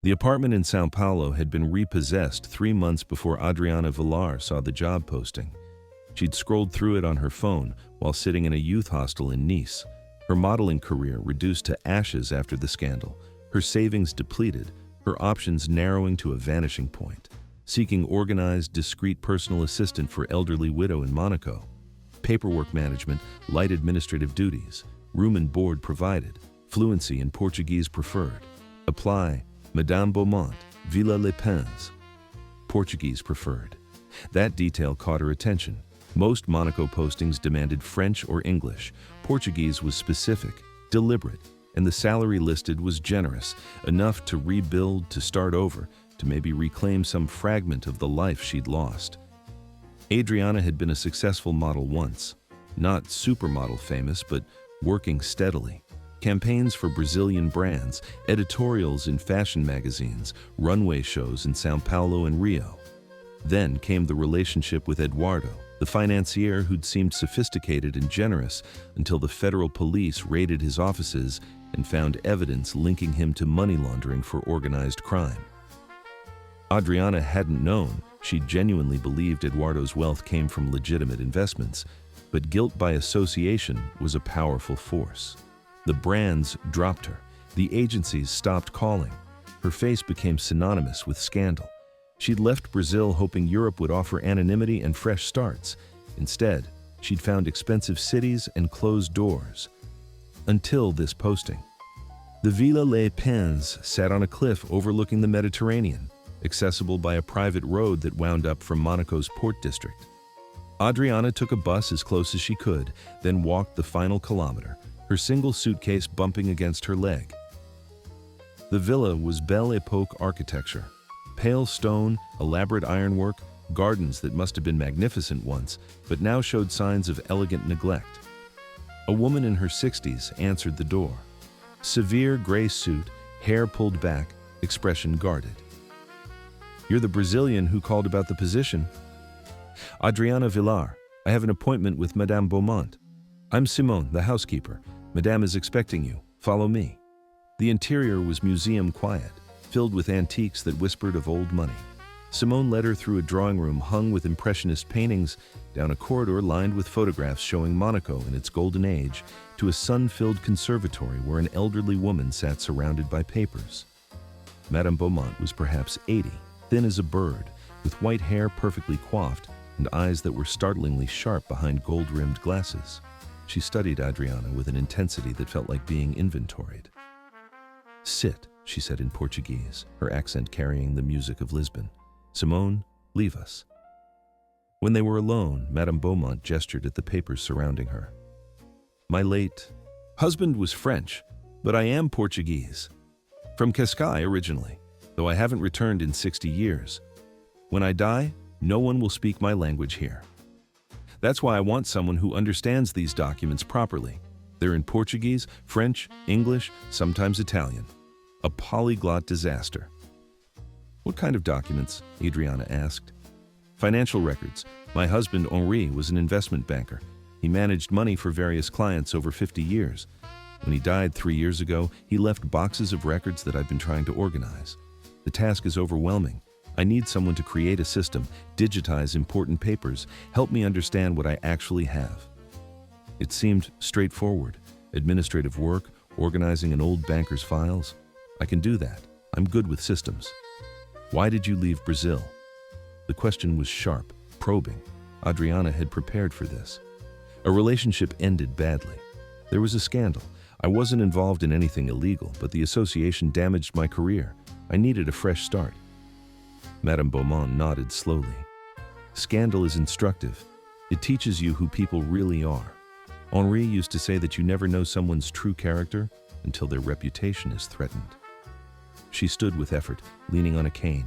The apartment in São Paulo had been repossessed 3 months before Adriana Villar saw the job posting. She'd scrolled through it on her phone while sitting in a youth hostel in Nice, her modeling career reduced to ashes after the scandal, her savings depleted, her options narrowing to a vanishing point. Seeking organized, discreet personal assistant for elderly widow in Monaco. Paperwork management, light administrative duties, room and board provided, fluency in Portuguese preferred. Apply, Madame Beaumont, Villa Les Pins. Portuguese preferred. That detail caught her attention. Most Monaco postings demanded French or English. Portuguese was specific, deliberate, and the salary listed was generous, enough to rebuild, to start over, to maybe reclaim some fragment of the life she'd lost. Adriana had been a successful model once. Not supermodel famous, but working steadily. Campaigns for Brazilian brands, editorials in fashion magazines, runway shows in São Paulo and Rio. Then came the relationship with Eduardo, the financier who'd seemed sophisticated and generous until the federal police raided his offices and found evidence linking him to money laundering for organized crime. Adriana hadn't known. She genuinely believed Eduardo's wealth came from legitimate investments, but guilt by association was a powerful force. The brands dropped her. The agencies stopped calling. Her face became synonymous with scandal. She'd left Brazil hoping Europe would offer anonymity and fresh starts. Instead, she'd found expensive cities and closed doors. Until this posting. The Villa Les Pins sat on a cliff overlooking the Mediterranean, accessible by a private road that wound up from Monaco's port district. Adriana took a bus as close as she could, then walked the final kilometer, her single suitcase bumping against her leg. The villa was Belle Epoque architecture. Pale stone, elaborate ironwork, gardens that must have been magnificent once, but now showed signs of elegant neglect. A woman in her 60s answered the door. Severe gray suit, hair pulled back, expression guarded. "You're the Brazilian who called about the position?" "Adriana Villar. I have an appointment with Madame Beaumont." "I'm Simone, the housekeeper. Madame is expecting you. Follow me." The interior was museum quiet, filled with antiques that whispered of old money. Simone led her through a drawing room hung with impressionist paintings, down a corridor lined with photographs showing Monaco in its golden age, to a sun-filled conservatory where an elderly woman sat surrounded by papers. Madame Beaumont was perhaps 80, thin as a bird, with white hair perfectly coiffed and eyes that were startlingly sharp behind gold-rimmed glasses. She studied Adriana with an intensity that felt like being inventoried. "Sit," she said in Portuguese, her accent carrying the music of Lisbon. "Simone, leave us." When they were alone, Madame Beaumont gestured at the papers surrounding her. "My late husband was French, but I am Portuguese. From Cascais originally, though I haven't returned in 60 years. When I die, no one will speak my language here. That's why I want someone who understands these documents properly. They're in Portuguese, French, English, sometimes Italian. A polyglot disaster." "What kind of documents?" Adriana asked. "Financial records. My husband, Henri, was an investment banker. He managed money for various clients over 50 years. When he died 3 years ago, he left boxes of records that I've been trying to organize. The task is overwhelming. I need someone to create a system, digitize important papers, help me understand what I actually have." It seemed straightforward. Administrative work, organizing an old banker's files. "I can do that. I'm good with systems." "Why did you leave Brazil?" The question was sharp, probing. Adriana had prepared for this. "A relationship ended badly. There was a scandal. I wasn't involved in anything illegal, but the association damaged my career. I needed a fresh start." Madame Beaumont nodded slowly. "Scandal is instructive. It teaches you who people really are. Henri used to say that you never know someone's true character until their reputation is threatened." She stood with effort, leaning on a cane.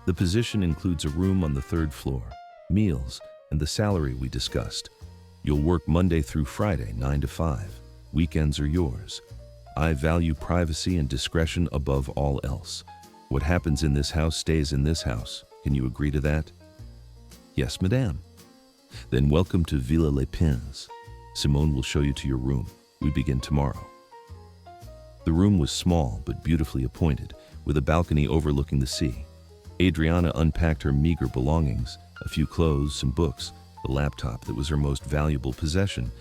"The position includes a room on the 3rd floor, meals, and the salary we discussed. You'll work Monday through Friday, 9 to 5. Weekends are yours. I value privacy and discretion above all else. What happens in this house stays in this house. Can you agree to that?" "Yes, madame." "Then welcome to Villa Les Pins. Simone will show you to your room. We begin tomorrow." The room was small but beautifully appointed, with a balcony overlooking the sea. Adriana unpacked her meager belongings, a few clothes, some books, the laptop that was her most valuable possession,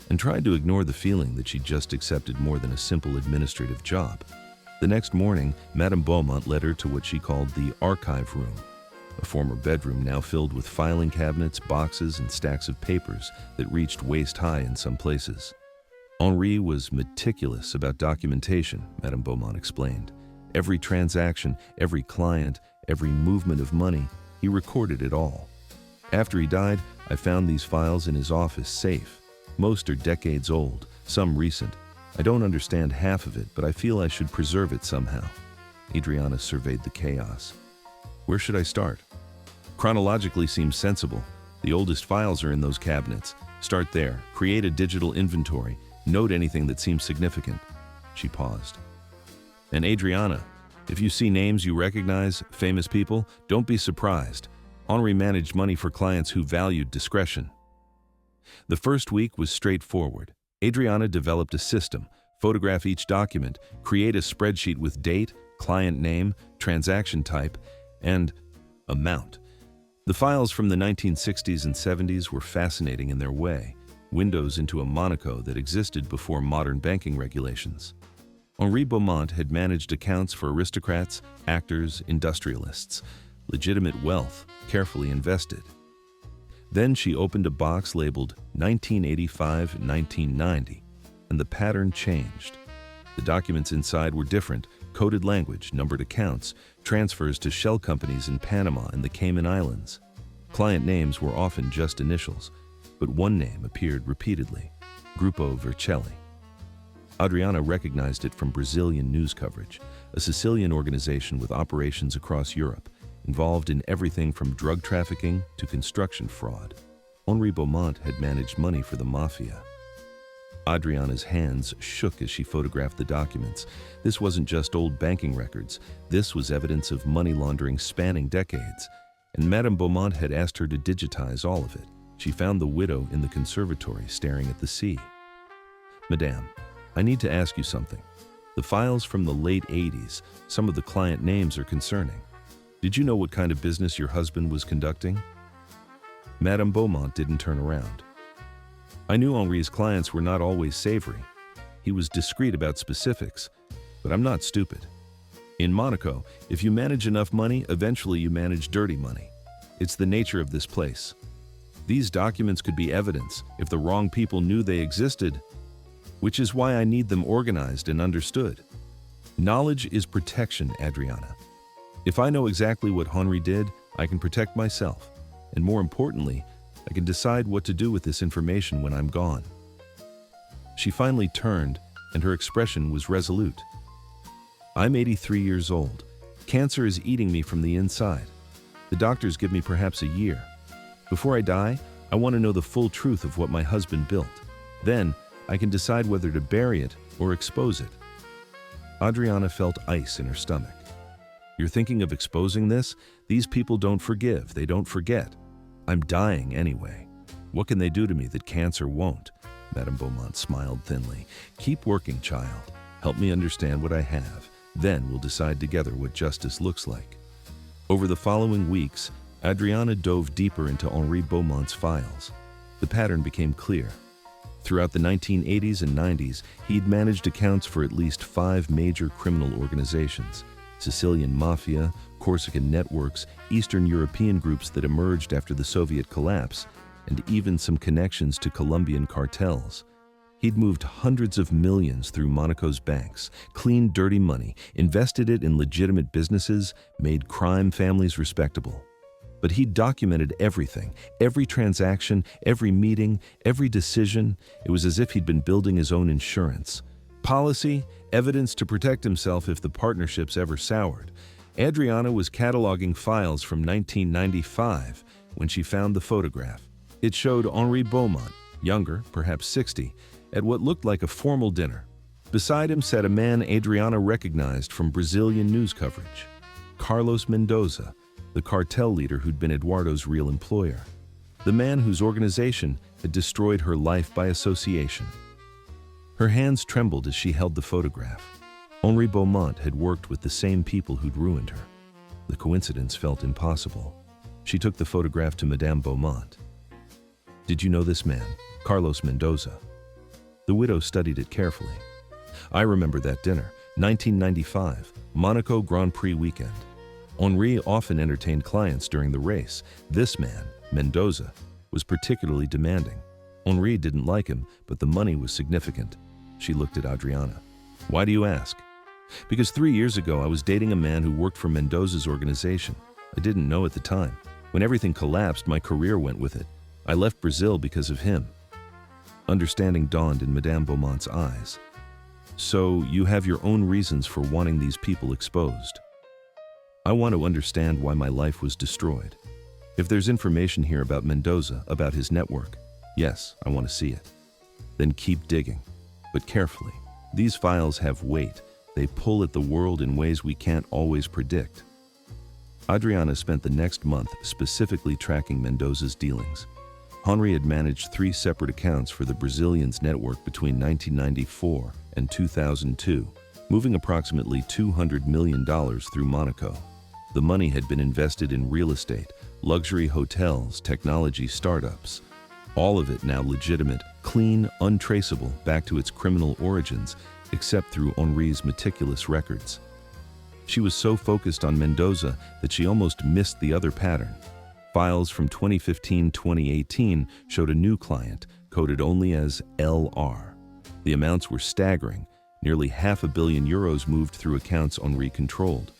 and tried to ignore the feeling that she'd just accepted more than a simple administrative job. The next morning, Madame Beaumont led her to what she called the archive room, a former bedroom now filled with filing cabinets, boxes, and stacks of papers that reached waist-high in some places. Henri was meticulous about documentation, Madame Beaumont explained. Every transaction, every client, every movement of money, he recorded it all. After he died, I found these files in his office safe. Most are decades old, some recent. I don't understand half of it, but I feel I should preserve it somehow. Adriana surveyed the chaos. Where should I start? Chronologically seems sensible. The oldest files are in those cabinets. Start there, create a digital inventory, note anything that seems significant. She paused. And Adriana, if you see names you recognize, famous people, don't be surprised. Henri managed money for clients who valued discretion. The first week was straightforward. Adriana developed a system, photograph each document, create a spreadsheet with date, client name, transaction type, and amount. The files from the 1960s and 70s were fascinating in their way, windows into a Monaco that existed before modern banking regulations. Henri Beaumont had managed accounts for aristocrats, actors, industrialists, legitimate wealth, carefully invested. Then she opened a box labeled 1985-1990, and the pattern changed. The documents inside were different, coded language, numbered accounts, transfers to shell companies in Panama and the Cayman Islands. Client names were often just initials, but one name appeared repeatedly, Gruppo Vercelli. Adriana recognized it from Brazilian news coverage, a Sicilian organization with operations across Europe, involved in everything from drug trafficking to construction fraud. Henri Beaumont had managed money for the mafia. Adriana's hands shook as she photographed the documents. This wasn't just old banking records. This was evidence of money laundering spanning decades. And Madame Beaumont had asked her to digitize all of it. She found the widow in the conservatory staring at the sea. Madame, I need to ask you something. The files from the late 80s, some of the client names are concerning. Did you know what kind of business your husband was conducting? Madame Beaumont didn't turn around. I knew Henri's clients were not always savory. He was discreet about specifics, but I'm not stupid. In Monaco, if you manage enough money, eventually you manage dirty money. It's the nature of this place. These documents could be evidence if the wrong people knew they existed, which is why I need them organized and understood. Knowledge is protection, Adriana. If I know exactly what Henri did, I can protect myself. And more importantly, I can decide what to do with this information when I'm gone. She finally turned, and her expression was resolute. I'm 83 years old. Cancer is eating me from the inside. The doctors give me perhaps a year. Before I die, I want to know the full truth of what my husband built. Then, I can decide whether to bury it or expose it. Adriana felt ice in her stomach. You're thinking of exposing this? These people don't forgive, they don't forget. I'm dying anyway. What can they do to me that cancer won't? Madame Beaumont smiled thinly. Keep working, child. Help me understand what I have. Then we'll decide together what justice looks like. Over the following weeks, Adriana dove deeper into Henri Beaumont's files. The pattern became clear. Throughout the 1980s and 90s, he'd managed accounts for at least 5 major criminal organizations: Sicilian Mafia, Corsican networks, Eastern European groups that emerged after the Soviet collapse, and even some connections to Colombian cartels. He'd moved hundreds of millions through Monaco's banks, cleaned dirty money, invested it in legitimate businesses, made crime families respectable. But he'd documented everything, every transaction, every meeting, every decision. It was as if he'd been building his own insurance. Policy, evidence to protect himself if the partnerships ever soured. Adriana was cataloging files from 1995 when she found the photograph. It showed Henri Beaumont, younger, perhaps 60, at what looked like a formal dinner. Beside him sat a man Adriana recognized from Brazilian news coverage, Carlos Mendoza, the cartel leader who'd been Eduardo's real employer, the man whose organization had destroyed her life by association. Her hands trembled as she held the photograph. Henri Beaumont had worked with the same people who'd ruined her. The coincidence felt impossible. She took the photograph to Madame Beaumont. "Did you know this man, Carlos Mendoza?" The widow studied it carefully. "I remember that dinner, 1995, Monaco Grand Prix weekend. Henri often entertained clients during the race. This man, Mendoza, was particularly demanding. Henri didn't like him, but the money was significant." She looked at Adriana. "Why do you ask?" "Because 3 years ago I was dating a man who worked for Mendoza's organization. I didn't know at the time. When everything collapsed, my career went with it. I left Brazil because of him." Understanding dawned in Madame Beaumont's eyes. "So you have your own reasons for wanting these people exposed." "I want to understand why my life was destroyed. If there's information here about Mendoza, about his network, yes, I want to see it. Then keep digging, but carefully. These files have weight. They pull at the world in ways we can't always predict." Adriana spent the next month specifically tracking Mendoza's dealings. Henri had managed 3 separate accounts for the Brazilian's network between 1994 and 2002, moving approximately $200 million through Monaco. The money had been invested in real estate, luxury hotels, technology startups. All of it now legitimate, clean, untraceable back to its criminal origins, except through Henri's meticulous records. She was so focused on Mendoza that she almost missed the other pattern. Files from 2015-2018 showed a new client, coded only as LR. The amounts were staggering. Nearly €500 million moved through accounts Henri controlled.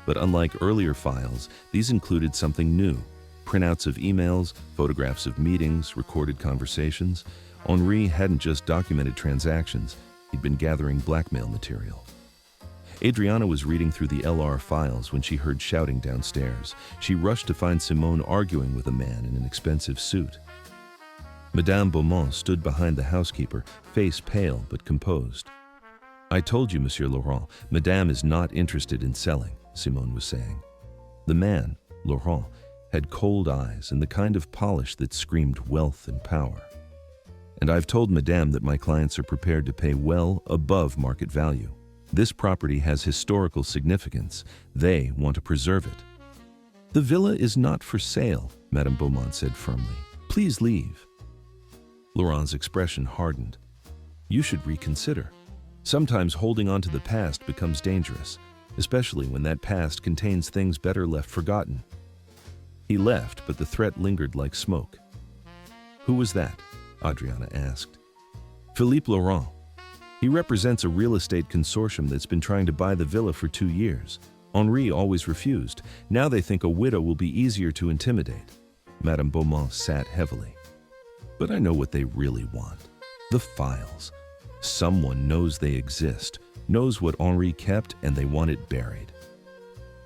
But unlike earlier files, these included something new. Printouts of emails, photographs of meetings, recorded conversations. Henri hadn't just documented transactions, he'd been gathering blackmail material. Adriana was reading through the LR files when she heard shouting downstairs. She rushed to find Simone arguing with a man in an expensive suit. Madame Beaumont stood behind the housekeeper, face pale but composed. "I told you, Monsieur Laurent, Madame is not interested in selling," Simone was saying. The man, Laurent, had cold eyes and the kind of polish that screamed wealth and power. "And I've told Madame that my clients are prepared to pay well above market value. This property has historical significance. They want to preserve it." "The villa is not for sale," Madame Beaumont said firmly. "Please leave." Laurent's expression hardened. "You should reconsider. Sometimes holding on to the past becomes dangerous, especially when that past contains things better left forgotten." He left, but the threat lingered like smoke. "Who was that?" Adriana asked. "Philippe Laurent. He represents a real estate consortium that's been trying to buy the villa for 2 years. Henri always refused. Now they think a widow will be easier to intimidate." Madame Beaumont sat heavily. "But I know what they really want. The files. Someone knows they exist, knows what Henri kept, and they want it buried.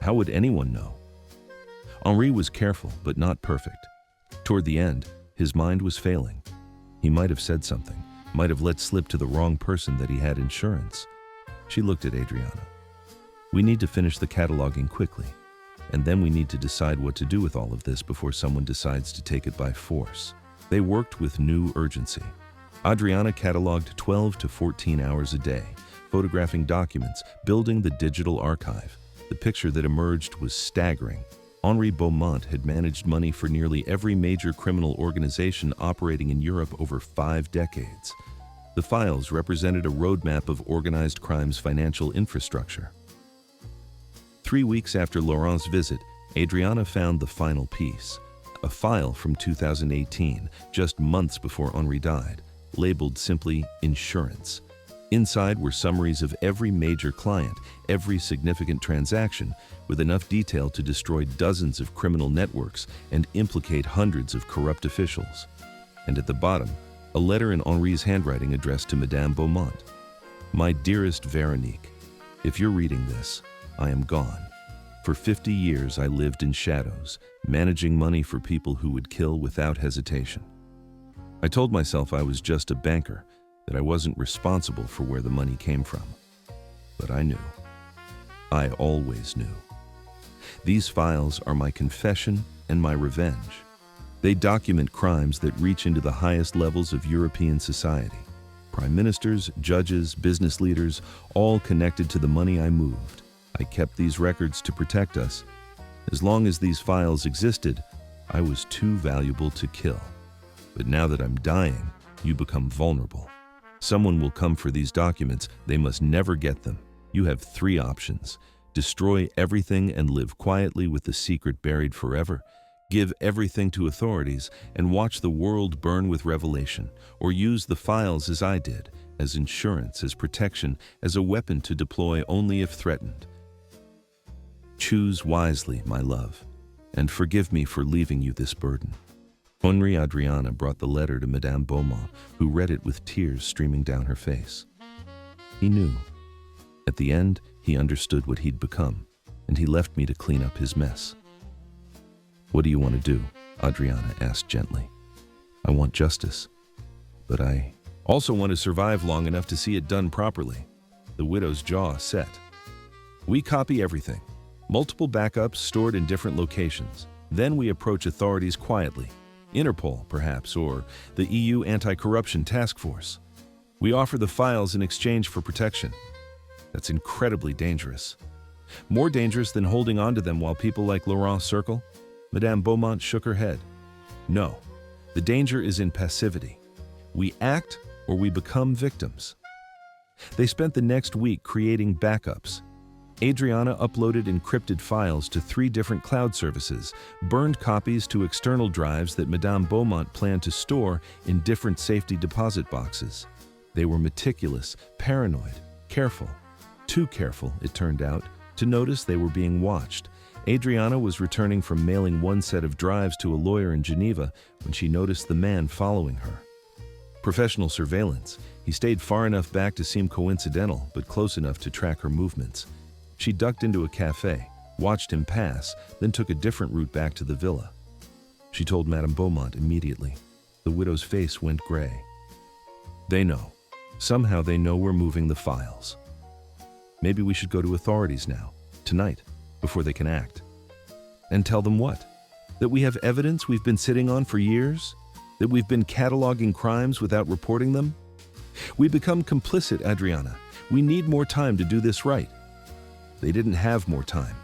How would anyone know?" Henri was careful, but not perfect. Toward the end, his mind was failing. He might have said something, might have let slip to the wrong person that he had insurance. She looked at Adriana. "We need to finish the cataloging quickly, and then we need to decide what to do with all of this before someone decides to take it by force." They worked with new urgency. Adriana cataloged 12 to 14 hours a day, photographing documents, building the digital archive. The picture that emerged was staggering. Henri Beaumont had managed money for nearly every major criminal organization operating in Europe over 5 decades. The files represented a roadmap of organized crime's financial infrastructure. 3 weeks after Laurent's visit, Adriana found the final piece, a file from 2018, just months before Henri died, labeled simply Insurance. Inside were summaries of every major client, every significant transaction, with enough detail to destroy dozens of criminal networks and implicate hundreds of corrupt officials. And at the bottom, a letter in Henri's handwriting addressed to Madame Beaumont. "My dearest Veronique, if you're reading this, I am gone. For 50 years I lived in shadows, managing money for people who would kill without hesitation. I told myself I was just a banker, that I wasn't responsible for where the money came from. But I knew. I always knew. These files are my confession and my revenge. They document crimes that reach into the highest levels of European society. Prime ministers, judges, business leaders, all connected to the money I moved. I kept these records to protect us. As long as these files existed, I was too valuable to kill. But now that I'm dying, you become vulnerable. Someone will come for these documents. They must never get them. You have 3 options. Destroy everything and live quietly with the secret buried forever. Give everything to authorities and watch the world burn with revelation, or use the files as I did, as insurance, as protection, as a weapon to deploy only if threatened. Choose wisely, my love, and forgive me for leaving you this burden. Henri Adriana brought the letter to Madame Beaumont, who read it with tears streaming down her face. He knew. At the end, he understood what he'd become, and he left me to clean up his mess. What do you want to do? Adriana asked gently. I want justice, but I also want to survive long enough to see it done properly. The widow's jaw set. We copy everything. Multiple backups stored in different locations. Then we approach authorities quietly. Interpol, perhaps, or the EU Anti-Corruption Task Force. We offer the files in exchange for protection. That's incredibly dangerous. More dangerous than holding on to them while people like Laurent circle? Madame Beaumont shook her head. No, the danger is in passivity. We act or we become victims. They spent the next week creating backups. Adriana uploaded encrypted files to 3 different cloud services, burned copies to external drives that Madame Beaumont planned to store in different safety deposit boxes. They were meticulous, paranoid, careful. Too careful, it turned out, to notice they were being watched. Adriana was returning from mailing one set of drives to a lawyer in Geneva when she noticed the man following her. Professional surveillance. He stayed far enough back to seem coincidental, but close enough to track her movements. She ducked into a cafe, watched him pass, then took a different route back to the villa. She told Madame Beaumont immediately. The widow's face went gray. They know. Somehow they know we're moving the files. Maybe we should go to authorities now, tonight, before they can act. And tell them what? That we have evidence we've been sitting on for years? That we've been cataloging crimes without reporting them? We become complicit, Adriana. We need more time to do this right. They didn't have more time.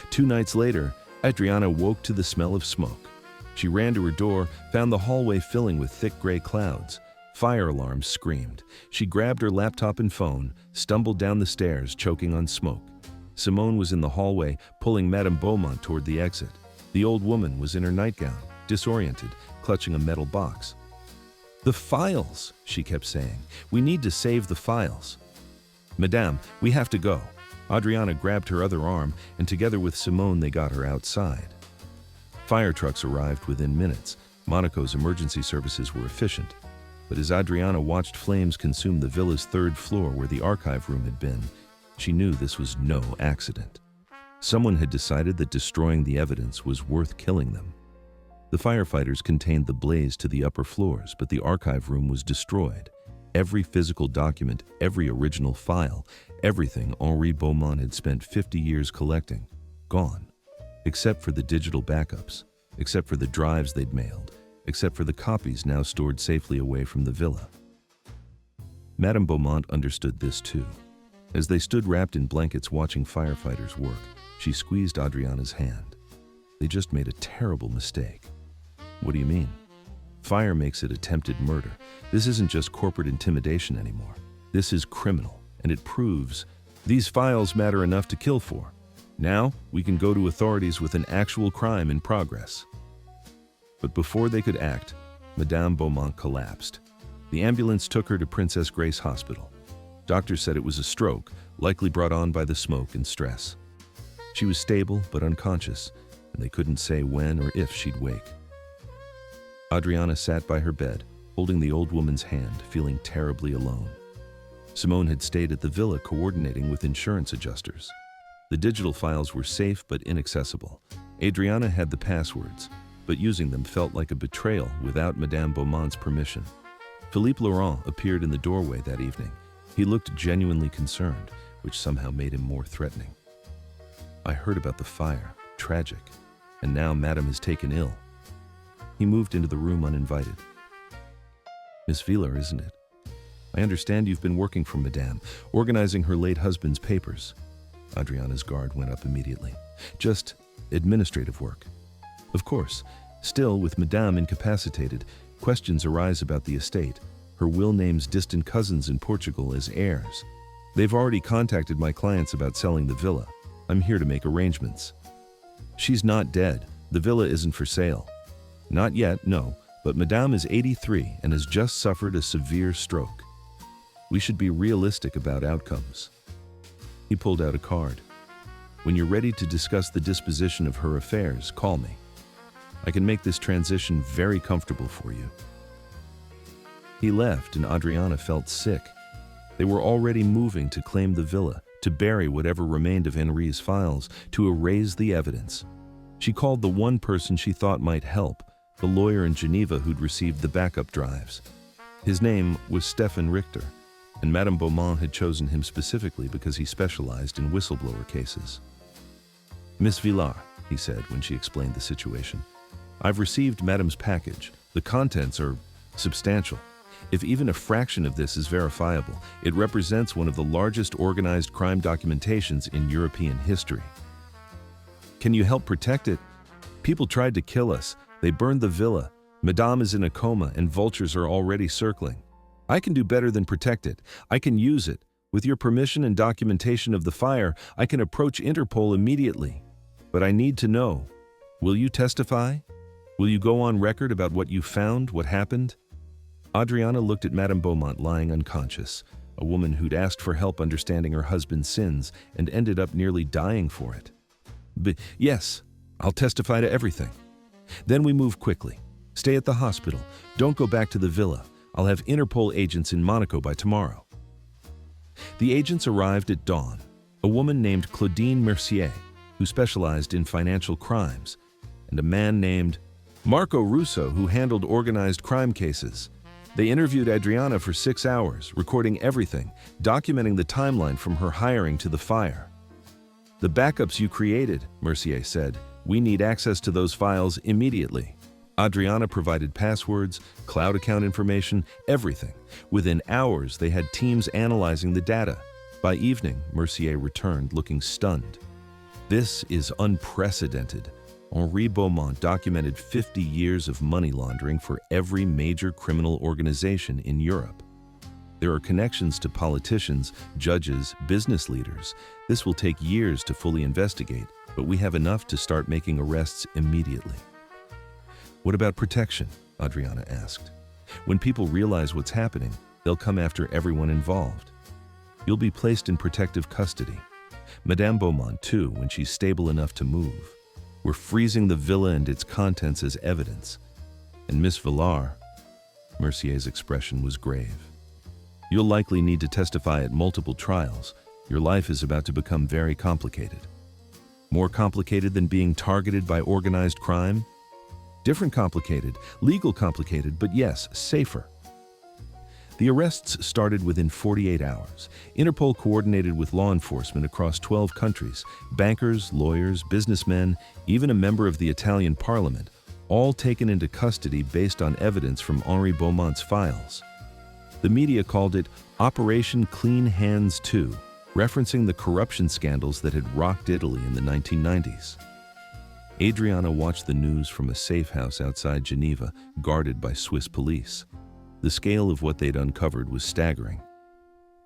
2 nights later, Adriana woke to the smell of smoke. She ran to her door, found the hallway filling with thick gray clouds. Fire alarms screamed. She grabbed her laptop and phone, stumbled down the stairs, choking on smoke. Simone was in the hallway, pulling Madame Beaumont toward the exit. The old woman was in her nightgown, disoriented, clutching a metal box. The files, she kept saying. We need to save the files. Madame, we have to go. Adriana grabbed her other arm, and together with Simone, they got her outside. Fire trucks arrived within minutes. Monaco's emergency services were efficient. But as Adriana watched flames consume the villa's 3rd floor where the archive room had been, she knew this was no accident. Someone had decided that destroying the evidence was worth killing them. The firefighters contained the blaze to the upper floors, but the archive room was destroyed. Every physical document, every original file, everything Henri Beaumont had spent 50 years collecting, gone. Except for the digital backups, except for the drives they'd mailed, except for the copies now stored safely away from the villa. Madame Beaumont understood this too. As they stood wrapped in blankets watching firefighters work, she squeezed Adriana's hand. They just made a terrible mistake. What do you mean? Fire makes it attempted murder. This isn't just corporate intimidation anymore. This is criminal, and it proves these files matter enough to kill for. Now, we can go to authorities with an actual crime in progress. But before they could act, Madame Beaumont collapsed. The ambulance took her to Princess Grace Hospital. Doctors said it was a stroke, likely brought on by the smoke and stress. She was stable but unconscious, and they couldn't say when or if she'd wake. Adriana sat by her bed, holding the old woman's hand, feeling terribly alone. Simone had stayed at the villa coordinating with insurance adjusters. The digital files were safe but inaccessible. Adriana had the passwords, but using them felt like a betrayal without Madame Beaumont's permission. Philippe Laurent appeared in the doorway that evening. He looked genuinely concerned, which somehow made him more threatening. I heard about the fire, tragic, and now Madame is taken ill. He moved into the room uninvited. Miss Wheeler, isn't it? I understand you've been working for Madame, organizing her late husband's papers. Adriana's guard went up immediately. Just administrative work. Of course, still with Madame incapacitated, questions arise about the estate. Her will names distant cousins in Portugal as heirs. They've already contacted my clients about selling the villa. I'm here to make arrangements. She's not dead. The villa isn't for sale. Not yet, no, but Madame is 83 and has just suffered a severe stroke. We should be realistic about outcomes. He pulled out a card. When you're ready to discuss the disposition of her affairs, call me. I can make this transition very comfortable for you. He left and Adriana felt sick. They were already moving to claim the villa, to bury whatever remained of Henri's files, to erase the evidence. She called the one person she thought might help, the lawyer in Geneva who'd received the backup drives. His name was Stefan Richter, and Madame Beaumont had chosen him specifically because he specialized in whistleblower cases. Miss Villar, he said when she explained the situation, I've received Madame's package. The contents are substantial. If even a fraction of this is verifiable, it represents one of the largest organized crime documentations in European history. Can you help protect it? People tried to kill us. They burned the villa. Madame is in a coma and vultures are already circling. I can do better than protect it. I can use it. With your permission and documentation of the fire, I can approach Interpol immediately. But I need to know. Will you testify? Will you go on record about what you found, what happened? Adriana looked at Madame Beaumont lying unconscious, a woman who'd asked for help understanding her husband's sins and ended up nearly dying for it. Yes, I'll testify to everything. Then we move quickly. Stay at the hospital. Don't go back to the villa. I'll have Interpol agents in Monaco by tomorrow. The agents arrived at dawn. A woman named Claudine Mercier, who specialized in financial crimes, and a man named Marco Russo, who handled organized crime cases. They interviewed Adriana for 6 hours, recording everything, documenting the timeline from her hiring to the fire. The backups you created, Mercier said, we need access to those files immediately. Adriana provided passwords, cloud account information, everything. Within hours, they had teams analyzing the data. By evening, Mercier returned looking stunned. This is unprecedented. Henri Beaumont documented 50 years of money laundering for every major criminal organization in Europe. There are connections to politicians, judges, business leaders. This will take years to fully investigate, but we have enough to start making arrests immediately. What about protection? Adriana asked. When people realize what's happening, they'll come after everyone involved. You'll be placed in protective custody. Madame Beaumont, too, when she's stable enough to move. We're freezing the villa and its contents as evidence. And Miss Villar, Mercier's expression was grave. You'll likely need to testify at multiple trials. Your life is about to become very complicated. More complicated than being targeted by organized crime? Different complicated, legal complicated, but yes, safer. The arrests started within 48 hours. Interpol coordinated with law enforcement across 12 countries, bankers, lawyers, businessmen, even a member of the Italian parliament, all taken into custody based on evidence from Henri Beaumont's files. The media called it Operation Clean Hands 2, referencing the corruption scandals that had rocked Italy in the 1990s. Adriana watched the news from a safe house outside Geneva, guarded by Swiss police. The scale of what they'd uncovered was staggering.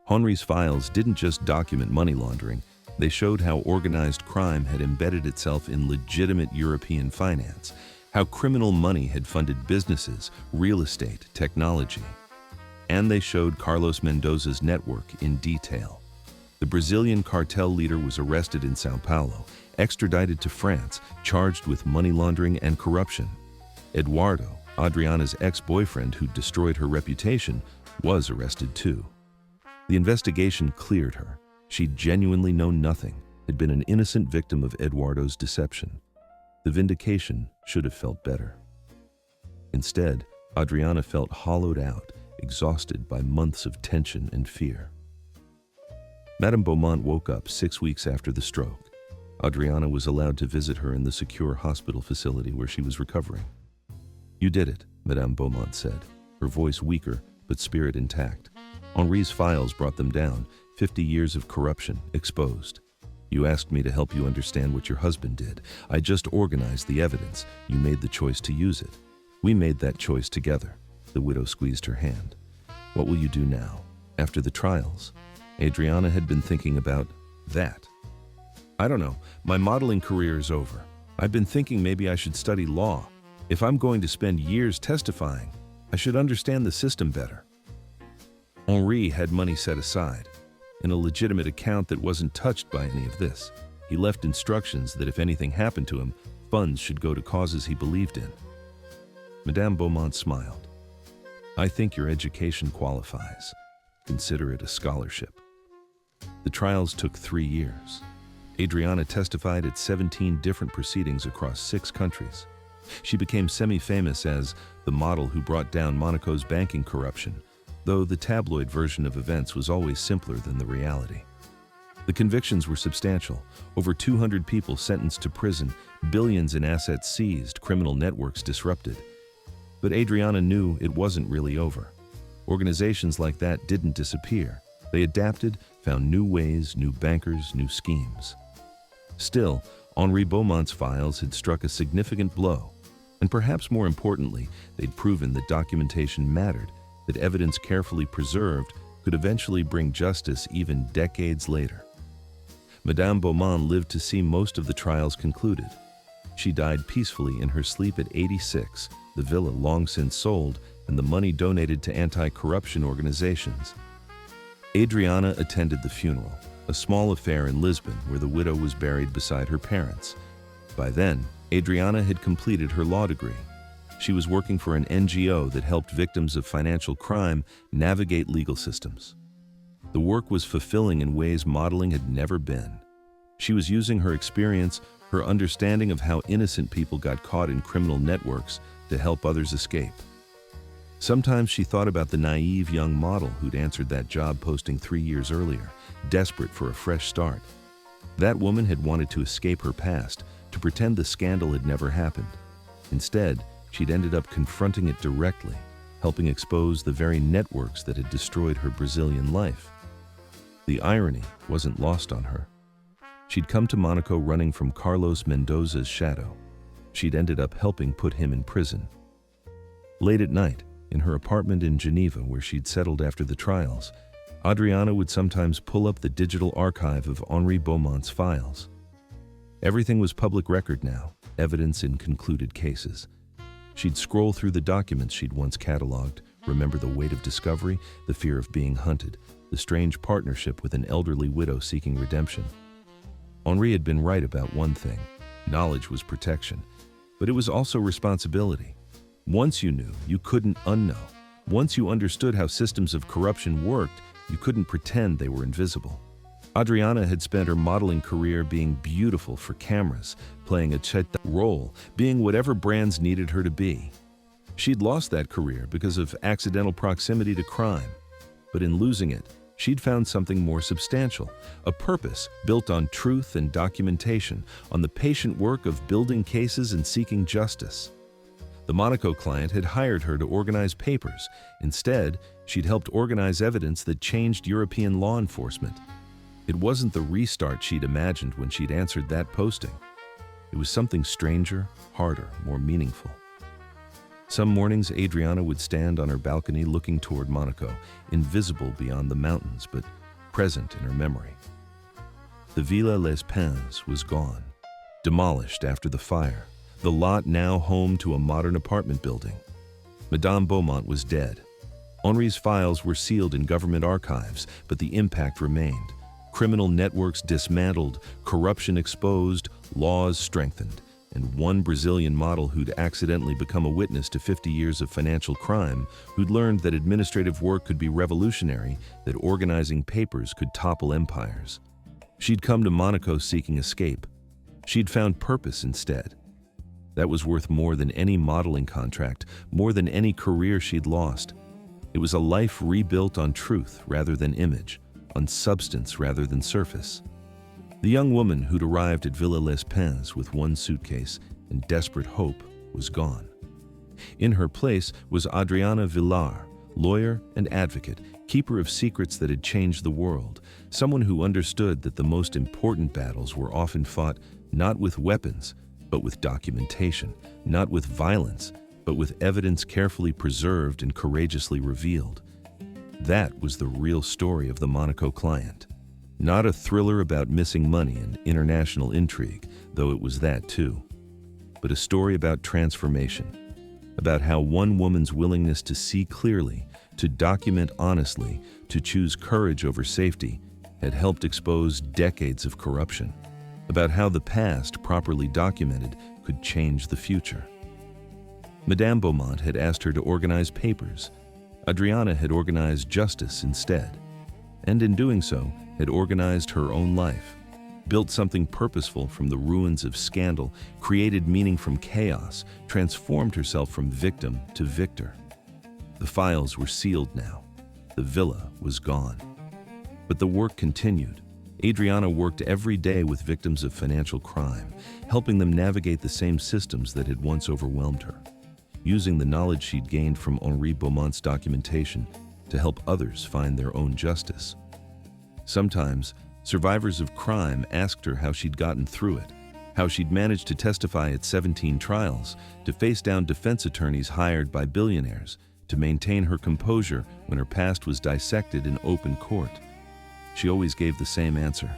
Henri's files didn't just document money laundering, they showed how organized crime had embedded itself in legitimate European finance, how criminal money had funded businesses, real estate, technology. And they showed Carlos Mendoza's network in detail. The Brazilian cartel leader was arrested in São Paulo, extradited to France, charged with money laundering and corruption. Eduardo, Adriana's ex-boyfriend who destroyed her reputation, was arrested too. The investigation cleared her. She'd genuinely known nothing, had been an innocent victim of Eduardo's deception. The vindication should have felt better. Instead, Adriana felt hollowed out, exhausted by months of tension and fear. Madame Beaumont woke up 6 weeks after the stroke. Adriana was allowed to visit her in the secure hospital facility where she was recovering. You did it, Madame Beaumont said, her voice weaker but spirit intact. Henri's files brought them down, 50 years of corruption exposed. You asked me to help you understand what your husband did. I just organized the evidence. You made the choice to use it. We made that choice together. The widow squeezed her hand. What will you do now, after the trials? Adriana had been thinking about that. I don't know. My modeling career is over. I've been thinking maybe I should study law. If I'm going to spend years testifying, I should understand the system better. Henri had money set aside, in a legitimate account that wasn't touched by any of this. He left instructions that if anything happened to him, funds should go to causes he believed in. Madame Beaumont smiled. I think your education qualifies. Consider it a scholarship. The trials took 3 years. Adriana testified at 17 different proceedings across 6 countries. She became semi-famous as the model who brought down Monaco's banking corruption, though the tabloid version of events was always simpler than the reality. The convictions were substantial. Over 200 people sentenced to prison, billions in assets seized, criminal networks disrupted. But Adriana knew it wasn't really over. Organizations like that didn't disappear. They adapted, found new ways, new bankers, new schemes. Still, Henri Beaumont's files had struck a significant blow. And perhaps more importantly, they'd proven that documentation mattered, that evidence carefully preserved could eventually bring justice even decades later. Madame Beaumont lived to see most of the trials concluded. She died peacefully in her sleep at 86, the villa long since sold, and the money donated to anti-corruption organizations. Adriana attended the funeral, a small affair in Lisbon where the widow was buried beside her parents. By then, Adriana had completed her law degree. She was working for an NGO that helped victims of financial crime navigate legal systems. The work was fulfilling in ways modeling had never been. She was using her experience, her understanding of how innocent people got caught in criminal networks to help others escape. Sometimes she thought about the naive young model who'd answered that job posting 3 years earlier, desperate for a fresh start. That woman had wanted to escape her past, to pretend the scandal had never happened. Instead, she'd ended up confronting it directly, helping expose the very networks that had destroyed her Brazilian life. The irony wasn't lost on her. She'd come to Monaco running from Carlos Mendoza's shadow. She'd ended up helping put him in prison. Late at night, in her apartment in Geneva where she'd settled after the trials, Adriana would sometimes pull up the digital archive of Henri Beaumont's files. Everything was public record now, evidence in concluded cases. She'd scroll through the documents she'd once cataloged, remember the weight of discovery, the fear of being hunted, the strange partnership with an elderly widow seeking redemption. Henri had been right about one thing. Knowledge was protection, but it was also responsibility. Once you knew, you couldn't unknow. Once you understood how systems of corruption worked, you couldn't pretend they were invisible. Adriana had spent her modeling career being beautiful for cameras, playing a cheta role, being whatever brands needed her to be. She'd lost that career because of accidental proximity to crime. But in losing it, she'd found something more substantial, a purpose built on truth and documentation, on the patient work of building cases and seeking justice. The Monaco client had hired her to organize papers. Instead, she'd helped organize evidence that changed European law enforcement. It wasn't the restart she'd imagined when she'd answered that posting. It was something stranger, harder, more meaningful. Some mornings, Adriana would stand on her balcony looking toward Monaco, invisible beyond the mountains, but present in her memory. The Villa Les Pins was gone, demolished after the fire, the lot now home to a modern apartment building. Madame Beaumont was dead. Henri's files were sealed in government archives, but the impact remained. Criminal networks dismantled, corruption exposed, laws strengthened, and one Brazilian model who'd accidentally become a witness to 50 years of financial crime, who'd learned that administrative work could be revolutionary, that organizing papers could topple empires. She'd come to Monaco seeking escape. She'd found purpose instead. That was worth more than any modeling contract, more than any career she'd lost. It was a life rebuilt on truth rather than image, on substance rather than surface. The young woman who'd arrived at Villa Les Pins with one suitcase and desperate hope was gone. In her place was Adriana Villar, lawyer and advocate, keeper of secrets that had changed the world, someone who understood that the most important battles were often fought not with weapons, but with documentation, not with violence, but with evidence carefully preserved and courageously revealed. That was the real story of the Monaco client. Not a thriller about missing money and international intrigue, though it was that too, but a story about transformation, about how one woman's willingness to see clearly, to document honestly, to choose courage over safety, had helped expose decades of corruption, about how the past, properly documented, could change the future. Madame Beaumont had asked her to organize papers. Adriana had organized justice instead, and in doing so, had organized her own life, built something purposeful from the ruins of scandal, created meaning from chaos, transformed herself from victim to victor. The files were sealed now. The villa was gone. But the work continued. Adriana worked every day with victims of financial crime, helping them navigate the same systems that had once overwhelmed her, using the knowledge she'd gained from Henri Beaumont's documentation to help others find their own justice. Sometimes, survivors of crime asked her how she'd gotten through it, how she'd managed to testify at 17 trials, to face down defense attorneys hired by billionaires, to maintain her composure when her past was dissected in open court. She always gave the same answer.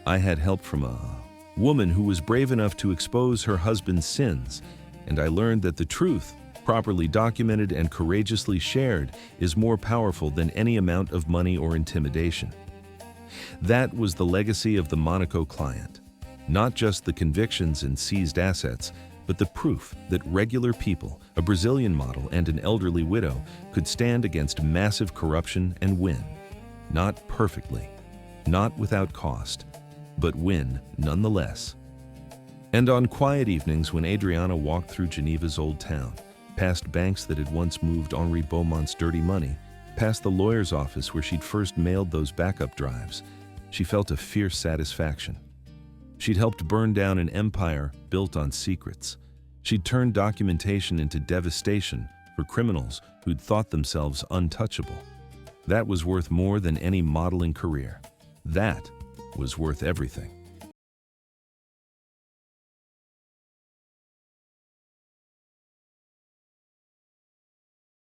I had help from a woman who was brave enough to expose her husband's sins, and I learned that the truth, properly documented and courageously shared, is more powerful than any amount of money or intimidation. That was the legacy of the Monaco client. Not just the convictions and seized assets, but the proof that regular people, a Brazilian model and an elderly widow, could stand against massive corruption and win. Not perfectly, not without cost, but win nonetheless. And on quiet evenings when Adriana walked through Geneva's old town, past banks that had once moved Henri Beaumont's dirty money, past the lawyer's office where she'd first mailed those backup drives, she felt a fierce satisfaction. She'd helped burn down an empire built on secrets. She'd turned documentation into devastation for criminals who'd thought themselves untouchable. That was worth more than any modeling career. That was worth everything.